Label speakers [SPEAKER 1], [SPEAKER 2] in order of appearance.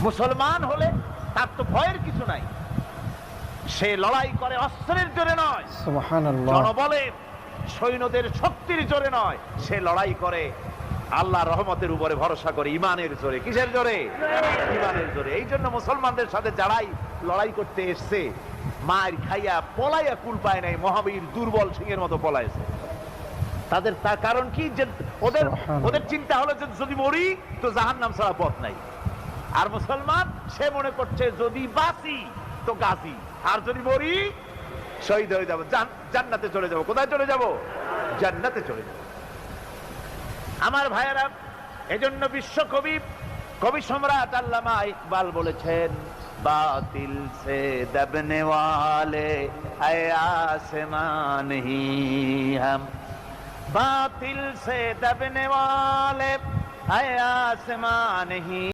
[SPEAKER 1] মুসলমান হলে তার তো ভয়ের কিছু নাই, সে লড়াই করে অস্ত্রের জোরে নয়,
[SPEAKER 2] সুবহানাল্লাহ,
[SPEAKER 1] জনবলের সৈন্যদের শক্তির জোরে নয়, সে লড়াই করে আল্লাহর রহমতের উপরে ভরসা করে, ইমানের জোরে। কিসের জোরে? ইমানের জোরে। এই জন্য মুসলমানদের সাথে যারাই লড়াই করতে এসছে মার খাইয়া পলাইয়া কুল পায় নাই, মহাবীর দুর্বল সিংহের মতো পলাইছে। তাদের তার কারণ কি? যে ওদের চিন্তা হলো যে যদি মরি তো জাহান্নাম ছাড়া পথ নাই। আর মুসলমান সে মনে করছে যদি বাঁচি তো গাজী, আর যদি মরি শহীদ হয়ে যাবো, জান্নাতে চলে যাব। কোথায় চলে যাব? জান্নাতে চলে যাব। আমার ভাইয়েরা, এজন্য বিশ্বকবি কবি সম্রাট আল্লামা ইকবাল বলেছেন, বাতিল সে দবনে ওয়ালে আয়ে আসমান হি হাম, বাতিল সে দবনে ওয়ালে আয়ে আসমান হি